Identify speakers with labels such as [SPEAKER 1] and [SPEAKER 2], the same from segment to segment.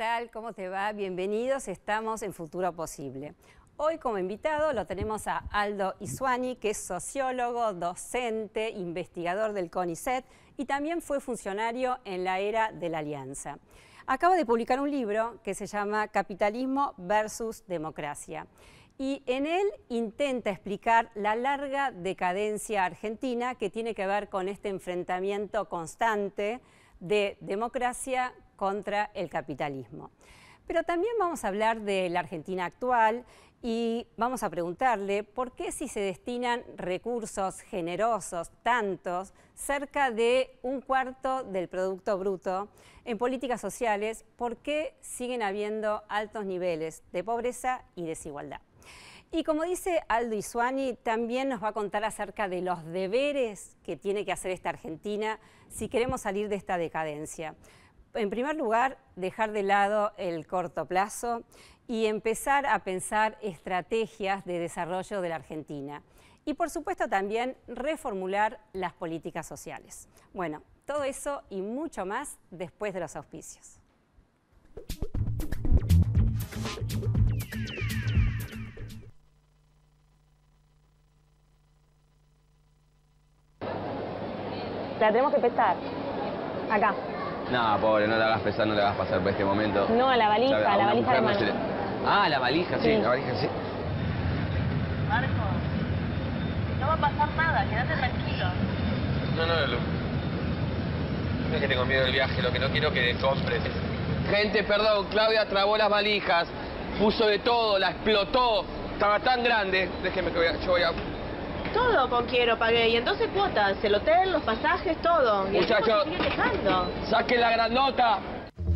[SPEAKER 1] tal? ¿Cómo te va? Bienvenidos, estamos en Futuro Posible. Hoy como invitado lo tenemos a Aldo Isuani, que es sociólogo, docente, investigador del CONICET y también fue funcionario en la era de la Alianza. Acaba de publicar un libro que se llama Capitalismo versus Democracia. Y en él intenta explicar la larga decadencia argentina que tiene que ver con este enfrentamiento constante de democracia contra el capitalismo. Pero también vamos a hablar de la Argentina actual y vamos a preguntarle por qué si se destinan recursos generosos, tantos, cerca de 1/4 del Producto Bruto en políticas sociales, por qué siguen habiendo altos niveles de pobreza y desigualdad. Y como dice Aldo Isuani, también nos va a contar acerca de los deberes que tiene que hacer esta Argentina si queremos salir de esta decadencia. En primer lugar, dejar de lado el corto plazo y empezar a pensar estrategias de desarrollo de la Argentina. Y por supuesto también reformular las políticas sociales. Bueno, todo eso y mucho más después de los auspicios.
[SPEAKER 2] La tenemos que pesar. Acá.
[SPEAKER 3] No, pobre, no la hagas pesar, no le hagas pasar por este momento.
[SPEAKER 2] No, a la valija,
[SPEAKER 3] A
[SPEAKER 2] la
[SPEAKER 3] una
[SPEAKER 2] valija de
[SPEAKER 3] mujer no
[SPEAKER 2] mano.
[SPEAKER 3] se le- Ah, la valija, sí,
[SPEAKER 2] Sí.
[SPEAKER 3] la valija, sí.
[SPEAKER 4] Marco, no va a pasar nada, quédate tranquilo.
[SPEAKER 3] No es que tengo miedo del viaje, lo que no quiero es que compres. Gente, perdón, Claudia trabó las valijas, puso de todo, la explotó. Estaba tan grande, déjeme que yo voy a...
[SPEAKER 4] Todo con quiero pagué, y entonces cuotas, el hotel, los pasajes, todo. Y el tipo
[SPEAKER 3] Muchacho.
[SPEAKER 4] se sigue quejando.
[SPEAKER 3] ¡Saquen la grandota!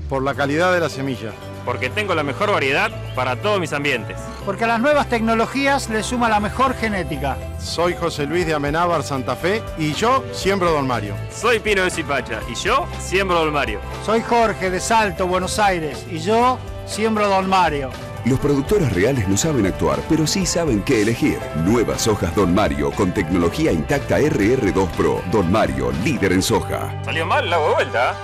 [SPEAKER 5] Por la calidad de la semilla.
[SPEAKER 6] Porque tengo la mejor variedad para todos mis ambientes.
[SPEAKER 7] Porque a las nuevas tecnologías le suma la mejor genética.
[SPEAKER 5] Soy José Luis de Amenábar, Santa Fe, y yo siembro Don Mario.
[SPEAKER 6] Soy Pino de Zipacha y yo siembro Don Mario.
[SPEAKER 7] Soy Jorge de Salto, Buenos Aires, y yo siembro Don Mario.
[SPEAKER 8] Los productores reales no saben actuar, pero sí saben qué elegir. Nuevas hojas Don Mario con tecnología intacta RR2 Pro. Don Mario, líder en soja.
[SPEAKER 6] Salió mal, la hago de vuelta.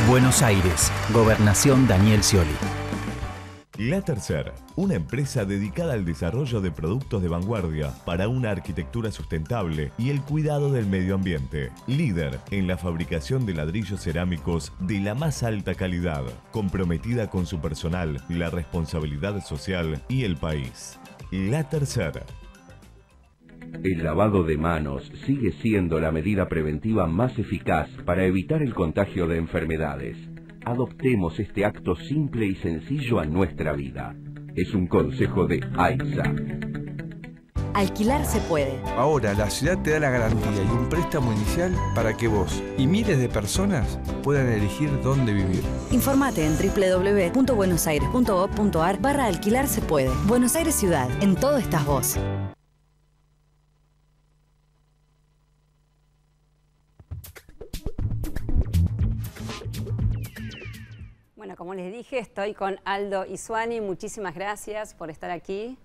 [SPEAKER 9] Buenos Aires, Gobernación Daniel Scioli.
[SPEAKER 10] La Tercer, una empresa dedicada al desarrollo de productos de vanguardia para una arquitectura sustentable y el cuidado del medio ambiente. Líder en la fabricación de ladrillos cerámicos de la más alta calidad, comprometida con su personal, la responsabilidad social y el país. La Tercer.
[SPEAKER 8] El lavado de manos sigue siendo la medida preventiva más eficaz para evitar el contagio de enfermedades. Adoptemos este acto simple y sencillo a nuestra vida. Es un consejo de AISA.
[SPEAKER 11] Alquilar se puede.
[SPEAKER 12] Ahora la ciudad te da la garantía y un préstamo inicial para que vos y miles de personas puedan elegir dónde vivir.
[SPEAKER 11] Informate en www.buenosaires.gov.ar/alquilar se puede. Buenos Aires Ciudad, en todo estás vos.
[SPEAKER 1] Bueno, como les dije, estoy con Aldo Isuani. Muchísimas gracias por estar aquí.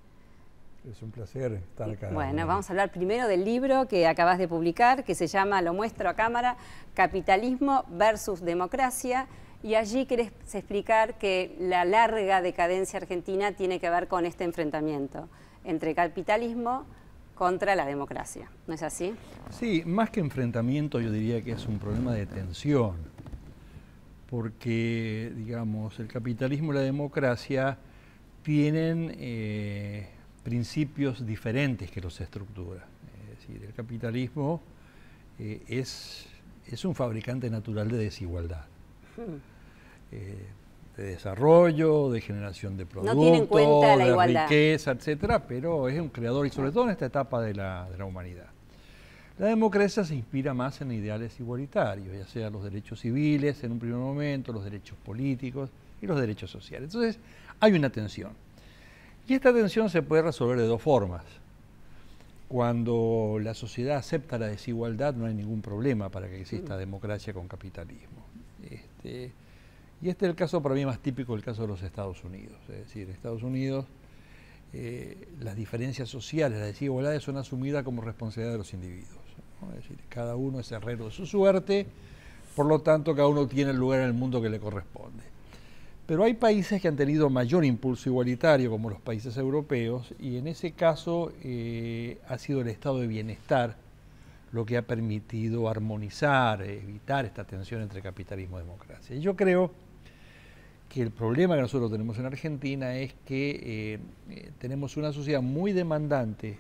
[SPEAKER 13] Es un placer estar acá.
[SPEAKER 1] Bueno, vamos a hablar primero del libro que acabas de publicar, que se llama, lo muestro a cámara, Capitalismo versus Democracia. Y allí querés explicar que la larga decadencia argentina tiene que ver con este enfrentamiento entre capitalismo contra la democracia. ¿No es así?
[SPEAKER 13] Sí, más que enfrentamiento yo diría que es un problema de tensión. Porque, digamos, el capitalismo y la democracia tienen principios diferentes que los estructura. Es decir, el capitalismo es un fabricante natural de desigualdad, de desarrollo, de generación de productos,
[SPEAKER 1] no tiene en cuenta la igualdad,
[SPEAKER 13] riqueza, etcétera, pero es un creador, y sobre todo en esta etapa de la humanidad. La democracia se inspira más en ideales igualitarios, ya sea los derechos civiles en un primer momento, los derechos políticos y los derechos sociales. Entonces, hay una tensión. Y esta tensión se puede resolver de dos formas. Cuando la sociedad acepta la desigualdad, no hay ningún problema para que exista democracia con capitalismo. Y este es el caso para mí más típico, el caso de los Estados Unidos. Es decir, Estados Unidos las diferencias sociales, las desigualdades son asumidas como responsabilidad de los individuos, ¿no? Es decir, cada uno es herrero de su suerte, por lo tanto cada uno tiene el lugar en el mundo que le corresponde. Pero hay países que han tenido mayor impulso igualitario, como los países europeos, y en ese caso ha sido el estado de bienestar lo que ha permitido armonizar, evitar esta tensión entre capitalismo y democracia. Y yo creo que el problema que nosotros tenemos en Argentina es que tenemos una sociedad muy demandante,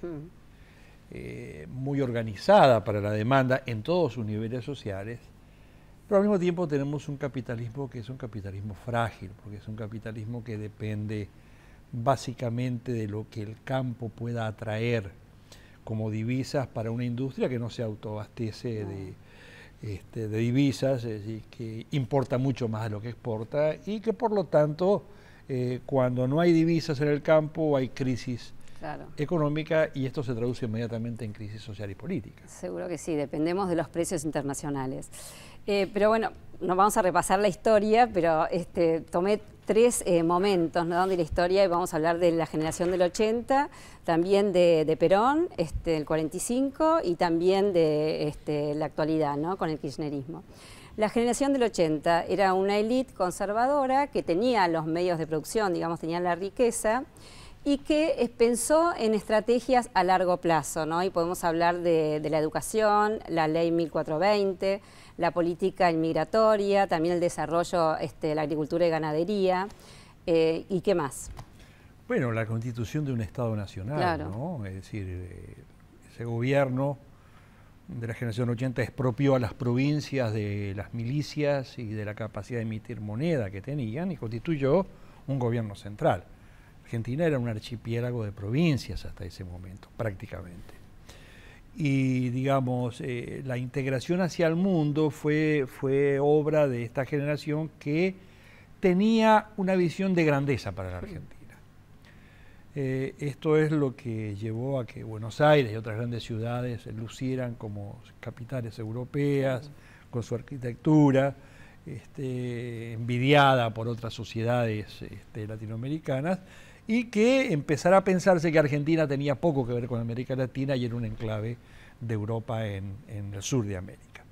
[SPEAKER 13] muy organizada para la demanda en todos sus niveles sociales, pero al mismo tiempo tenemos un capitalismo que es un capitalismo frágil, porque es un capitalismo que depende básicamente de lo que el campo pueda atraer como divisas para una industria que no se autoabastece de divisas, es decir, que importa mucho más de lo que exporta y que por lo tanto cuando no hay divisas en el campo hay crisis económica y esto se traduce inmediatamente en crisis social y política.
[SPEAKER 1] Seguro que sí, dependemos de los precios internacionales. Pero bueno, nos vamos a repasar la historia, pero tomé tres momentos, ¿no?, de la historia y vamos a hablar de la generación del 80, también de Perón, el 45 y también de la actualidad, ¿no?, con el kirchnerismo. La generación del 80 era una élite conservadora que tenía los medios de producción, digamos, tenía la riqueza, y que pensó en estrategias a largo plazo, ¿no? Y podemos hablar de la educación, la ley 1420, la política inmigratoria, también el desarrollo de la agricultura y ganadería, ¿y qué más?
[SPEAKER 13] Bueno, la constitución de un Estado nacional,
[SPEAKER 1] claro,
[SPEAKER 13] ¿no? Es decir, ese gobierno de la generación 80 expropió a las provincias de las milicias y de la capacidad de emitir moneda que tenían y constituyó un gobierno central. Argentina era un archipiélago de provincias hasta ese momento, prácticamente. Y, digamos, la integración hacia el mundo fue obra de esta generación que tenía una visión de grandeza para la Argentina. Esto es lo que llevó a que Buenos Aires y otras grandes ciudades lucieran como capitales europeas, con su arquitectura, envidiada por otras sociedades latinoamericanas, y que empezara a pensarse que Argentina tenía poco que ver con América Latina y era un enclave de Europa en el sur de América.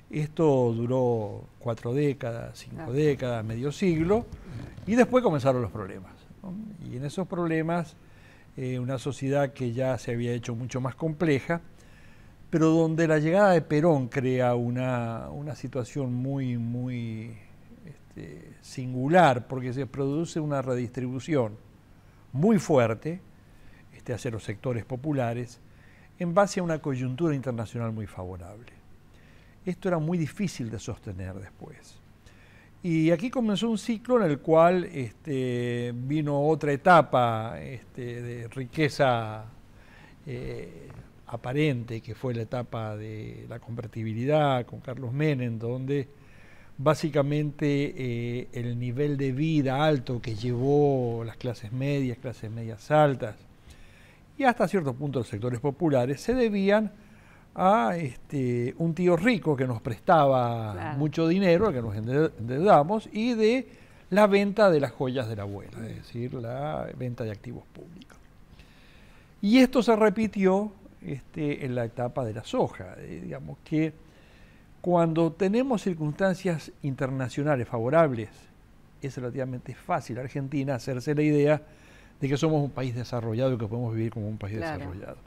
[SPEAKER 13] Esto duró 4 décadas, 5 décadas, medio siglo, y después comenzaron los problemas, ¿no? Y en esos problemas, una sociedad que ya se había hecho mucho más compleja, pero donde la llegada de Perón crea una situación muy singular, porque se produce una redistribución muy fuerte hacia los sectores populares en base a una coyuntura internacional muy favorable. Esto era muy difícil de sostener después. Y aquí comenzó un ciclo en el cual vino otra etapa de riqueza aparente, que fue la etapa de la convertibilidad con Carlos Menem, donde básicamente el nivel de vida alto que llevó las clases medias altas y hasta cierto punto los sectores populares se debían a un tío rico que nos prestaba mucho dinero, al que nos endeudamos, y de la venta de las joyas de la abuela, es decir, la venta de activos públicos. Y esto se repitió en la etapa de la soja, digamos que cuando tenemos circunstancias internacionales favorables, es relativamente fácil a Argentina hacerse la idea de que somos un país desarrollado y que podemos vivir como un país desarrollado.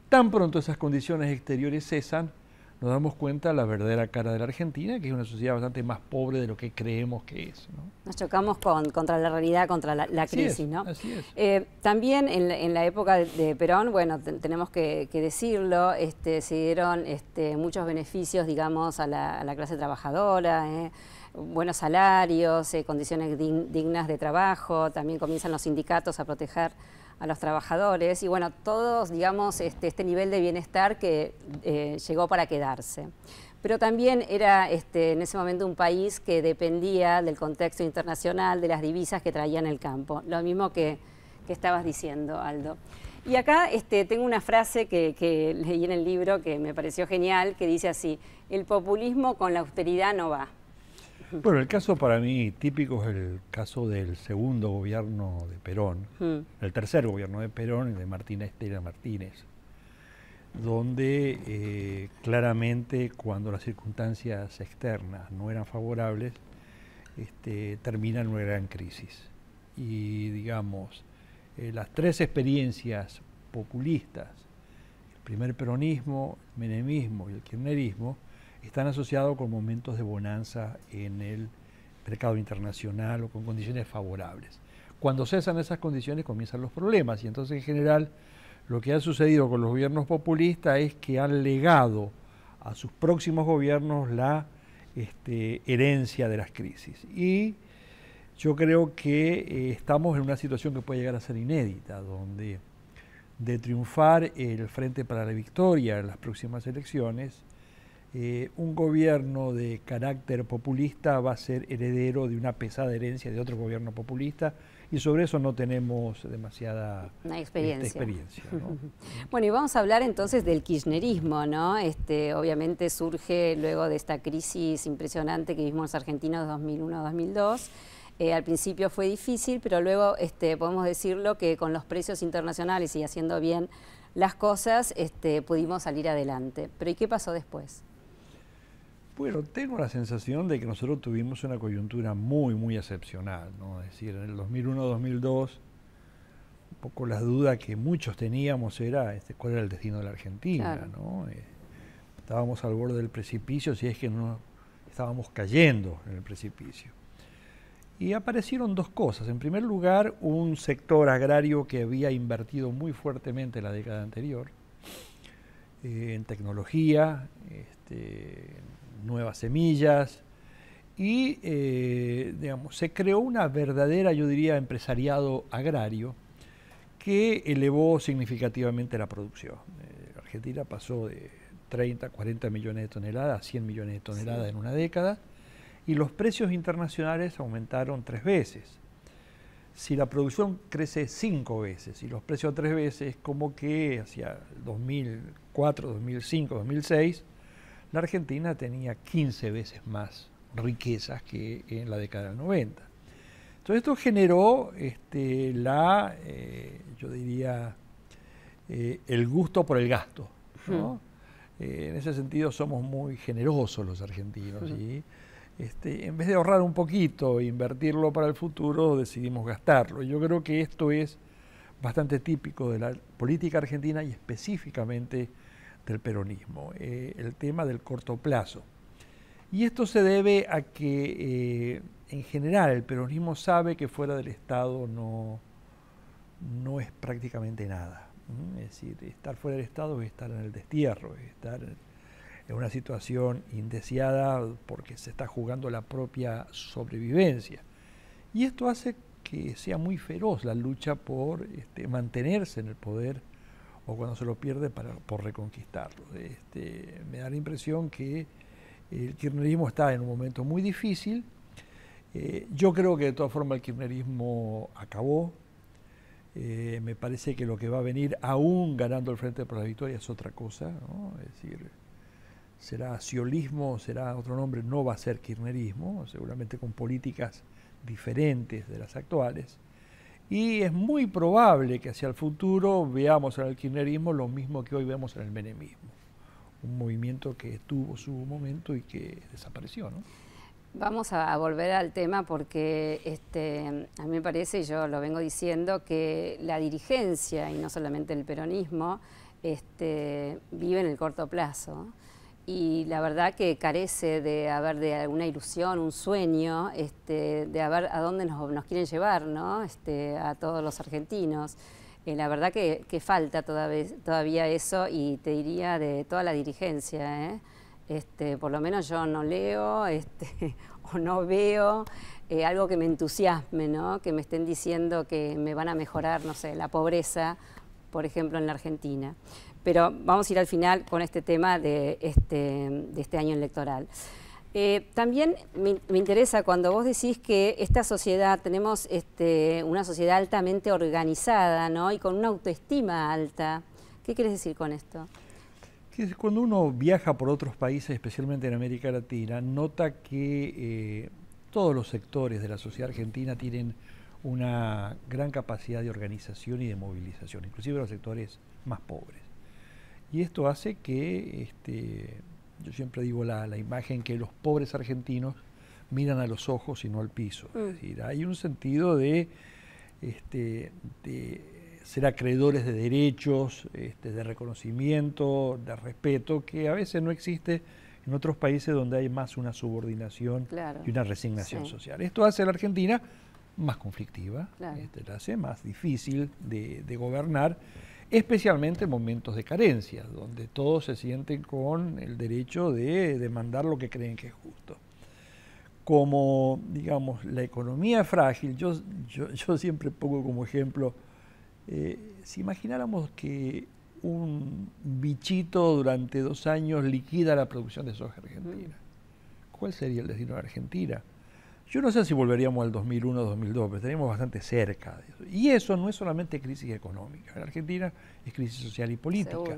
[SPEAKER 13] Tan pronto esas condiciones exteriores cesan, nos damos cuenta de la verdadera cara de la Argentina, que es una sociedad bastante más pobre de lo que creemos que es, ¿no?
[SPEAKER 1] Nos chocamos contra la realidad, contra la crisis, ¿no?
[SPEAKER 13] Así es.
[SPEAKER 1] También en la época de Perón, bueno, tenemos que decirlo, se dieron muchos beneficios, digamos, a la clase trabajadora, buenos salarios, condiciones dignas de trabajo, también comienzan los sindicatos a proteger a los trabajadores y bueno, todos, digamos, este nivel de bienestar que llegó para quedarse. Pero también era en ese momento un país que dependía del contexto internacional, de las divisas que traían el campo, lo mismo que estabas diciendo, Aldo. Y acá tengo una frase que leí en el libro que me pareció genial, que dice así: el populismo con la austeridad no va.
[SPEAKER 13] Bueno, el caso para mí típico es el caso del segundo gobierno de Perón, el tercer gobierno de Perón y de Martín Estela Martínez, donde claramente cuando las circunstancias externas no eran favorables, termina en una gran crisis. Y digamos, las tres experiencias populistas, el primer peronismo, el menemismo y el kirchnerismo, están asociados con momentos de bonanza en el mercado internacional o con condiciones favorables. Cuando cesan esas condiciones comienzan los problemas y entonces en general lo que ha sucedido con los gobiernos populistas es que han legado a sus próximos gobiernos la herencia de las crisis. Y yo creo que estamos en una situación que puede llegar a ser inédita, donde de triunfar el Frente para la Victoria en las próximas elecciones, un gobierno de carácter populista va a ser heredero de una pesada herencia de otro gobierno populista y sobre eso no tenemos demasiada experiencia, ¿no?
[SPEAKER 1] Bueno, y vamos a hablar entonces del kirchnerismo, ¿no? Obviamente surge luego de esta crisis impresionante que vivimos los argentinos 2001-2002. Al principio fue difícil, pero luego podemos decirlo que con los precios internacionales y haciendo bien las cosas pudimos salir adelante. Pero ¿y qué pasó después?
[SPEAKER 13] Bueno, tengo la sensación de que nosotros tuvimos una coyuntura muy excepcional, ¿no? Es decir, en el 2001-2002, un poco la duda que muchos teníamos era cuál era el destino de la Argentina, claro, ¿no? Estábamos al borde del precipicio, si es que no estábamos cayendo en el precipicio. Y aparecieron dos cosas. En primer lugar, un sector agrario que había invertido muy fuertemente en la década anterior, en tecnología, nuevas semillas, y digamos, se creó una verdadera, yo diría, empresariado agrario que elevó significativamente la producción. Argentina pasó de 30, 40 millones de toneladas a 100 millones de toneladas en una década, y los precios internacionales aumentaron 3 veces. Si la producción crece 5 veces y los precios 3 veces, como que hacia 2004, 2005, 2006, la Argentina tenía 15 veces más riquezas que en la década del 90. Entonces esto generó yo diría, el gusto por el gasto, ¿no? En ese sentido somos muy generosos los argentinos y en vez de ahorrar un poquito e invertirlo para el futuro, decidimos gastarlo. Yo creo que esto es bastante típico de la política argentina y específicamente del peronismo, el tema del corto plazo. Y esto se debe a que, en general, el peronismo sabe que fuera del Estado no es prácticamente nada. Es decir, estar fuera del Estado es estar en el destierro, es estar en una situación indeseada porque se está jugando la propia sobrevivencia. Y esto hace que sea muy feroz la lucha por mantenerse en el poder o cuando se lo pierde por reconquistarlo. Me da la impresión que el kirchnerismo está en un momento muy difícil. Yo creo que de todas formas el kirchnerismo acabó. Me parece que lo que va a venir, aún ganando el Frente para la Victoria, es otra cosa, ¿no? Es decir, será ciolismo, será otro nombre, no va a ser kirchnerismo, seguramente con políticas diferentes de las actuales. Y es muy probable que hacia el futuro veamos en el kirchnerismo lo mismo que hoy vemos en el menemismo. Un movimiento que tuvo su momento y que desapareció, ¿no?
[SPEAKER 1] Vamos a volver al tema porque a mí me parece, y yo lo vengo diciendo, que la dirigencia, y no solamente el peronismo, vive en el corto plazo. Y la verdad que carece de haber de alguna ilusión, un sueño, de haber a dónde nos quieren llevar, ¿no? A todos los argentinos. La verdad que falta todavía eso, y te diría de toda la dirigencia, por lo menos yo no leo o no veo algo que me entusiasme, ¿no? Que me estén diciendo que me van a mejorar, no sé, la pobreza, por ejemplo, en la Argentina. Pero vamos a ir al final con este tema de este año electoral. También me interesa cuando vos decís que esta sociedad, tenemos una sociedad altamente organizada, ¿no? Y con una autoestima alta. ¿Qué quieres decir con esto?
[SPEAKER 13] Fíjese, cuando uno viaja por otros países, especialmente en América Latina, nota que todos los sectores de la sociedad argentina tienen una gran capacidad de organización y de movilización, inclusive los sectores más pobres. Y esto hace que, yo siempre digo la imagen que los pobres argentinos miran a los ojos y no al piso. Es decir, hay un sentido de ser acreedores de derechos, de reconocimiento, de respeto, que a veces no existe en otros países donde hay más una subordinación y una resignación social. Esto hace a la Argentina más conflictiva, la hace más difícil de gobernar, especialmente en momentos de carencia, donde todos se sienten con el derecho de demandar lo que creen que es justo. Como, digamos, la economía es frágil, yo siempre pongo como ejemplo, si imagináramos que un bichito durante 2 años liquida la producción de soja argentina, ¿cuál sería el destino de Argentina? Yo no sé si volveríamos al 2001 o 2002, pero estaríamos bastante cerca de eso. Y eso no es solamente crisis económica, en Argentina es crisis social y política.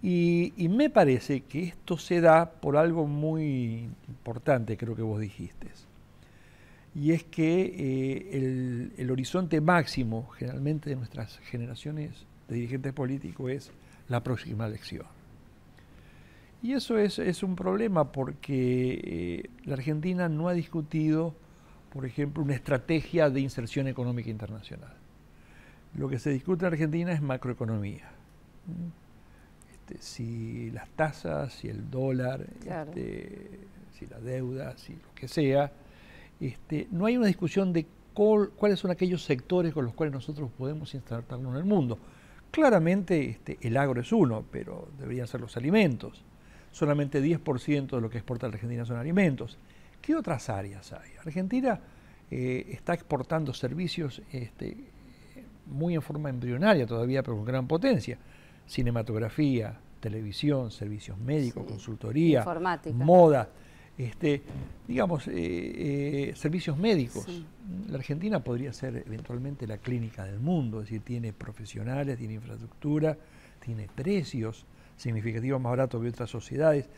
[SPEAKER 13] Y me parece que esto se da por algo muy importante, creo que vos dijiste. Y es que el horizonte máximo, generalmente, de nuestras generaciones de dirigentes políticos es la próxima elección. Y eso es un problema porque la Argentina no ha discutido, por ejemplo, una estrategia de inserción económica internacional. Lo que se discute en Argentina es macroeconomía. Si las tasas, si el dólar, si la deuda, si lo que sea, no hay una discusión de cuáles son aquellos sectores con los cuales nosotros podemos insertarnos en el mundo. Claramente el agro es uno, pero deberían ser los alimentos. Solamente 10% de lo que exporta la Argentina son alimentos. ¿Qué otras áreas hay? Argentina está exportando servicios muy en forma embrionaria todavía, pero con gran potencia. Cinematografía, televisión, servicios médicos, consultoría, informática, moda, servicios médicos. La Argentina podría ser eventualmente la clínica del mundo, es decir, tiene profesionales, tiene infraestructura, tiene precios significativos más baratos que otras sociedades.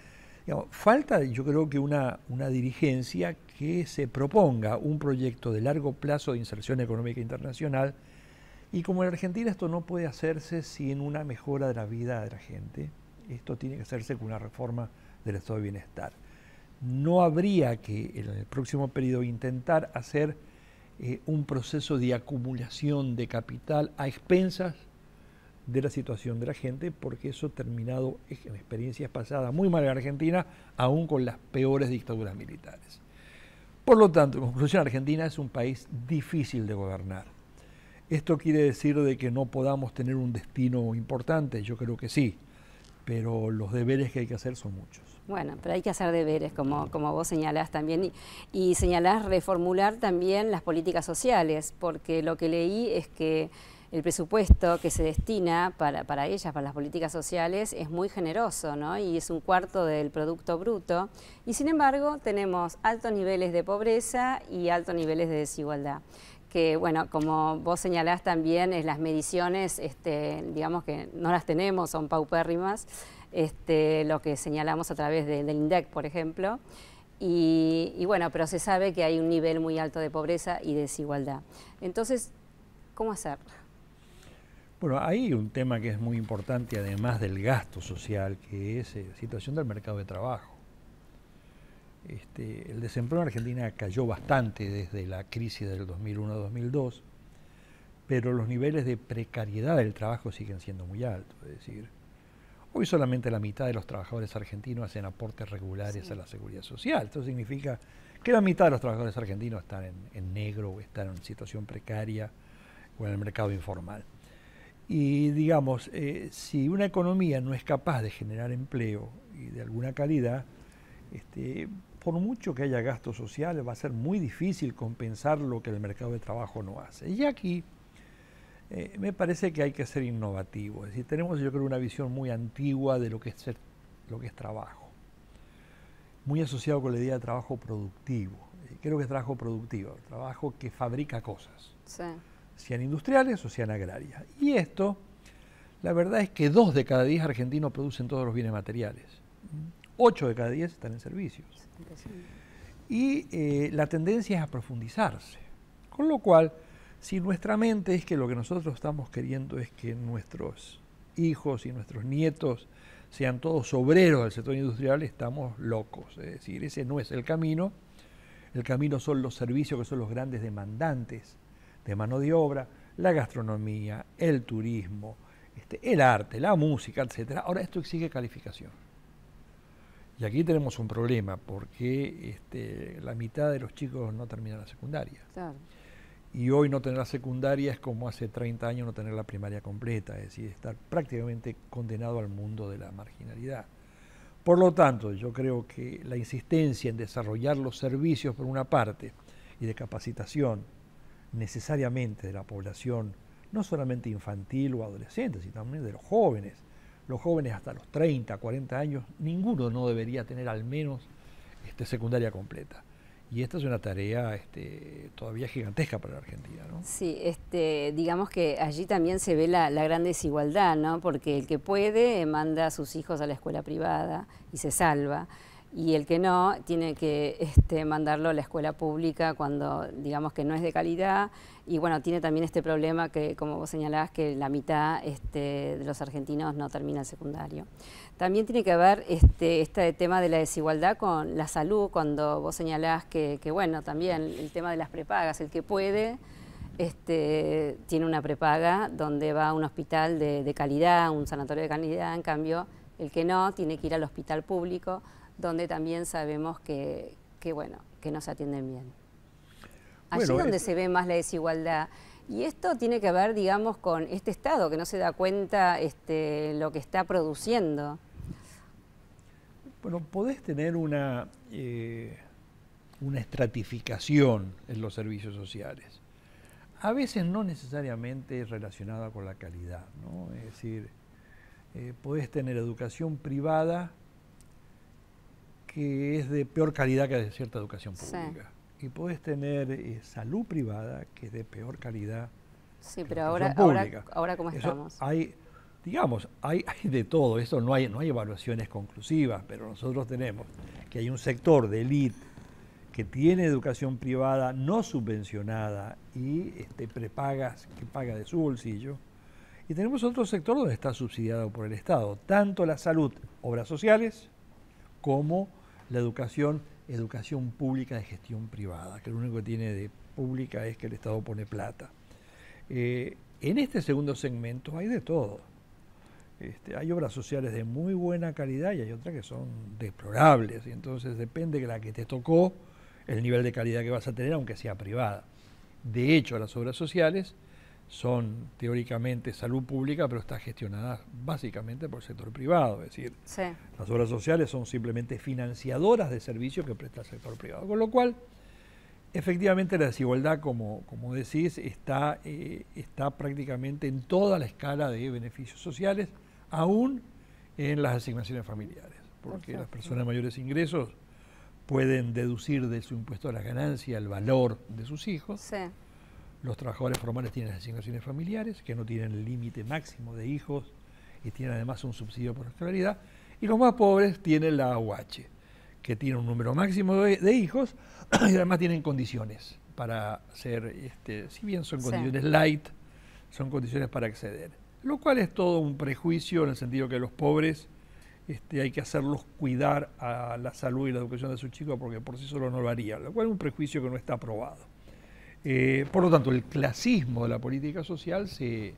[SPEAKER 13] Falta, yo creo que una dirigencia que se proponga un proyecto de largo plazo de inserción económica internacional. Y como en Argentina esto no puede hacerse sin una mejora de la vida de la gente, esto tiene que hacerse con una reforma del estado de bienestar. No habría que en el próximo periodo intentar hacer un proceso de acumulación de capital a expensas de la situación de la gente, porque eso ha terminado en experiencias pasadas muy mal en Argentina, aún con las peores dictaduras militares. Por lo tanto, en conclusión, Argentina es un país difícil de gobernar. ¿Esto quiere decir de que no podamos tener un destino importante? Yo creo que sí, pero los deberes que hay que hacer son muchos.
[SPEAKER 1] Bueno, pero hay que hacer deberes, como vos señalás también, y señalás reformular también las políticas sociales, porque lo que leí es que el presupuesto que se destina para ellas, para las políticas sociales, es muy generoso, ¿no? Y es 1/4 del Producto Bruto, y sin embargo tenemos altos niveles de pobreza y altos niveles de desigualdad. Que, bueno, como vos señalás también, las mediciones, digamos que no las tenemos, son paupérrimas, lo que señalamos a través del INDEC, por ejemplo, y bueno, pero se sabe que hay un nivel muy alto de pobreza y desigualdad. Entonces, ¿cómo hacer?
[SPEAKER 13] Bueno, hay un tema que es muy importante, además del gasto social, que es la situación del mercado de trabajo. El desempleo en Argentina cayó bastante desde la crisis del 2001-2002, pero los niveles de precariedad del trabajo siguen siendo muy altos. Es decir, hoy solamente la mitad de los trabajadores argentinos hacen aportes regulares a la seguridad social. Esto significa que la mitad de los trabajadores argentinos están en negro o están en situación precaria o en el mercado informal. Y digamos, si una economía no es capaz de generar empleo y de alguna calidad, por mucho que haya gasto social, va a ser muy difícil compensar lo que el mercado de trabajo no hace. Y aquí me parece que hay que ser innovativo. Es decir, tenemos, yo creo, una visión muy antigua de lo que es trabajo, muy asociado con la idea de trabajo productivo. Creo que es trabajo productivo, trabajo que fabrica cosas, sean industriales o sean agrarias. Y esto, la verdad es que 2 de cada 10 argentinos producen todos los bienes materiales. 8 de cada 10 están en servicios. Y la tendencia es a profundizarse. Con lo cual, si nuestra mente es que lo que nosotros estamos queriendo es que nuestros hijos y nuestros nietos sean todos obreros del sector industrial, estamos locos. Es decir, ese no es el camino. El camino son los servicios que son los grandes demandantes de mano de obra, la gastronomía, el turismo, el arte, la música, etc. Ahora, esto exige calificación. Y aquí tenemos un problema, porque la mitad de los chicos no terminan la secundaria.
[SPEAKER 1] Claro.
[SPEAKER 13] Y hoy no tener la secundaria es como hace 30 años no tener la primaria completa, es decir, estar prácticamente condenado al mundo de la marginalidad. Por lo tanto, yo creo que la insistencia en desarrollar los servicios por una parte y de capacitación necesariamente de la población, no solamente infantil o adolescente, sino también de los jóvenes hasta los 30, 40 años, ninguno no debería tener al menos secundaria completa. Y esta es una tarea todavía gigantesca para la Argentina, ¿no?
[SPEAKER 1] Sí, digamos que allí también se ve la gran desigualdad, ¿no? Porque el que puede manda a sus hijos a la escuela privada y se salva, y el que no tiene que mandarlo a la escuela pública cuando digamos que no es de calidad. Y bueno, tiene también este problema que, como vos señalabas, que la mitad de los argentinos no termina el secundario. También tiene que ver este tema de la desigualdad con la salud, cuando vos señalabas que bueno, también el tema de las prepagas, el que puede tiene una prepaga donde va a un hospital de calidad, un sanatorio de calidad, en cambio el que no tiene que ir al hospital público, donde también sabemos que no se atienden bien. Allí
[SPEAKER 13] Bueno,
[SPEAKER 1] donde se ve más la desigualdad. Y esto tiene que ver, digamos, con este Estado que no se da cuenta lo que está produciendo.
[SPEAKER 13] Bueno, podés tener una estratificación en los servicios sociales. A veces no necesariamente relacionada con la calidad, ¿no? Es decir, podés tener educación privada que es de peor calidad que de cierta educación pública. Sí. Y podés tener salud privada que es de peor calidad.
[SPEAKER 1] Sí, pero ahora ¿cómo estamos?
[SPEAKER 13] Hay de todo, eso no hay evaluaciones conclusivas, pero nosotros tenemos que hay un sector de élite que tiene educación privada no subvencionada y prepagas que paga de su bolsillo, y tenemos otro sector donde está subsidiado por el Estado, tanto la salud, obras sociales, como la educación pública de gestión privada, que lo único que tiene de pública es que el Estado pone plata. En este segundo segmento hay de todo. Hay obras sociales de muy buena calidad y hay otras que son deplorables, y entonces depende de la que te tocó el nivel de calidad que vas a tener, aunque sea privada. De hecho, las obras sociales son teóricamente salud pública, pero está gestionada básicamente por el sector privado, es decir, sí, las obras sociales son simplemente financiadoras de servicios que presta el sector privado, con lo cual efectivamente la desigualdad, como decís, está prácticamente en toda la escala de beneficios sociales, aún en las asignaciones familiares, porque las personas de mayores ingresos pueden deducir de su impuesto a la ganancia el valor de sus hijos. Sí. Los trabajadores formales tienen las asignaciones familiares, que no tienen el límite máximo de hijos y tienen además un subsidio por escolaridad. Y los más pobres tienen la AUH, que tiene un número máximo de hijos y además tienen condiciones para ser, si bien son condiciones light, son condiciones para acceder. Lo cual es todo un prejuicio en el sentido que los pobres hay que hacerlos cuidar a la salud y la educación de sus chicos porque por sí solo no lo harían, lo cual es un prejuicio que no está aprobado. Por lo tanto, el clasismo de la política social se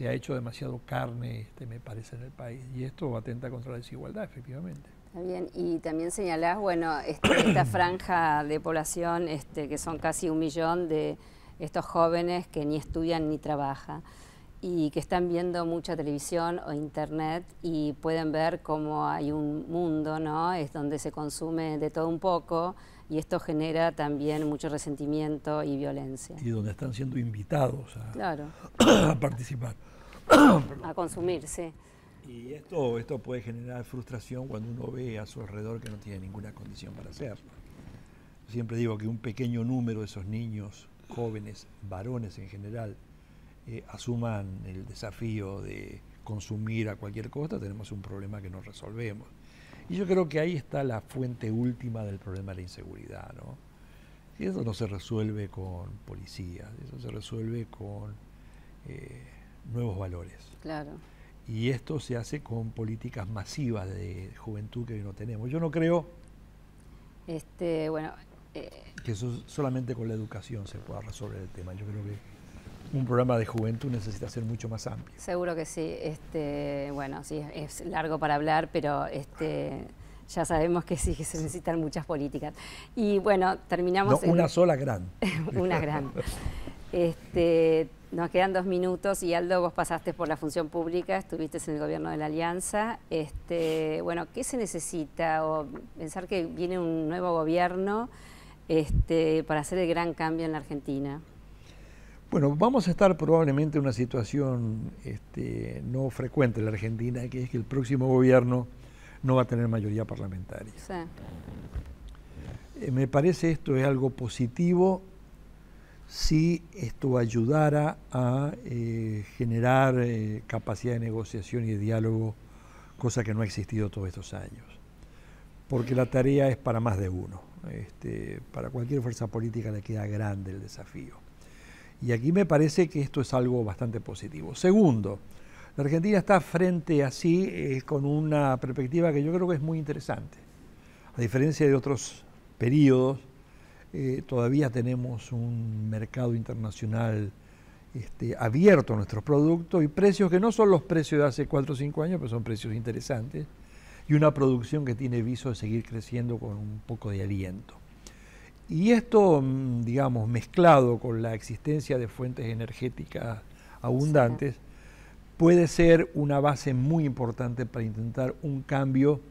[SPEAKER 13] ha hecho demasiado carne, me parece, en el país, y esto atenta contra la desigualdad, efectivamente.
[SPEAKER 1] Está bien, y también señalás, bueno, esta franja de población, que son casi 1 millón de estos jóvenes que ni estudian ni trabajan, y que están viendo mucha televisión o internet y pueden ver cómo hay un mundo, ¿no? Es donde se consume de todo un poco, y esto genera también mucho resentimiento y violencia.
[SPEAKER 13] Y donde están siendo invitados
[SPEAKER 1] claro,
[SPEAKER 13] a participar.
[SPEAKER 1] A consumir, sí.
[SPEAKER 13] Y esto puede generar frustración cuando uno ve a su alrededor que no tiene ninguna condición para hacerlo. Siempre digo que un pequeño número de esos niños, jóvenes, varones en general, asuman el desafío de consumir a cualquier costa, tenemos un problema que no resolvemos. Y yo creo que ahí está la fuente última del problema de la inseguridad, ¿no? Y eso no se resuelve con policías, eso se resuelve con nuevos valores.
[SPEAKER 1] Claro.
[SPEAKER 13] Y esto se hace con políticas masivas de juventud que hoy no tenemos. Yo no creo que eso solamente con la educación se pueda resolver el tema. Yo creo que un programa de juventud necesita ser mucho más amplio.
[SPEAKER 1] Seguro que sí. Bueno, sí, es largo para hablar, pero ya sabemos que sí, que se necesitan muchas políticas. Y bueno, terminamos...
[SPEAKER 13] No, una sola gran.
[SPEAKER 1] Una gran. Nos quedan 2 minutos y Aldo, vos pasaste por la función pública, estuviste en el gobierno de la Alianza. Bueno, ¿qué se necesita? O pensar que viene un nuevo gobierno para hacer el gran cambio en la Argentina.
[SPEAKER 13] Bueno, vamos a estar probablemente en una situación no frecuente en la Argentina, que es que el próximo gobierno no va a tener mayoría parlamentaria.
[SPEAKER 1] Sí.
[SPEAKER 13] Me parece esto es algo positivo si esto ayudara a generar capacidad de negociación y de diálogo, cosa que no ha existido todos estos años. Porque la tarea es para más de uno. Para cualquier fuerza política le queda grande el desafío. Y aquí me parece que esto es algo bastante positivo. Segundo, la Argentina está frente así con una perspectiva que yo creo que es muy interesante. A diferencia de otros periodos, todavía tenemos un mercado internacional abierto a nuestros productos y precios que no son los precios de hace 4 o 5 años, pero son precios interesantes, y una producción que tiene viso de seguir creciendo con un poco de aliento. Y esto, digamos, mezclado con la existencia de fuentes energéticas abundantes, puede ser una base muy importante para intentar un cambio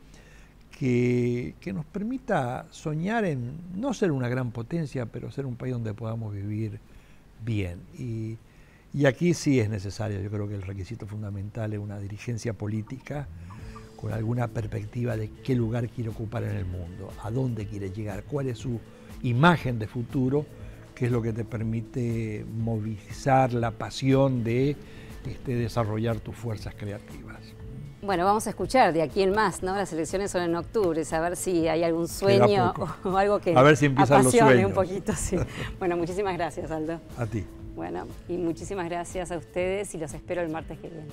[SPEAKER 13] que nos permita soñar en no ser una gran potencia, pero ser un país donde podamos vivir bien. Y aquí sí es necesario, yo creo que el requisito fundamental es una dirigencia política con alguna perspectiva de qué lugar quiere ocupar en el mundo, a dónde quiere llegar, cuál es su imagen de futuro, que es lo que te permite movilizar la pasión de desarrollar tus fuerzas creativas.
[SPEAKER 1] Bueno, vamos a escuchar de aquí en más, ¿no? Las elecciones son en octubre, saber si hay algún sueño o algo que
[SPEAKER 13] a ver si empiezan
[SPEAKER 1] apasione
[SPEAKER 13] los sueños.
[SPEAKER 1] Un poquito, sí. Bueno, muchísimas gracias, Aldo.
[SPEAKER 13] A ti.
[SPEAKER 1] Bueno, y muchísimas gracias a ustedes y los espero el martes que viene.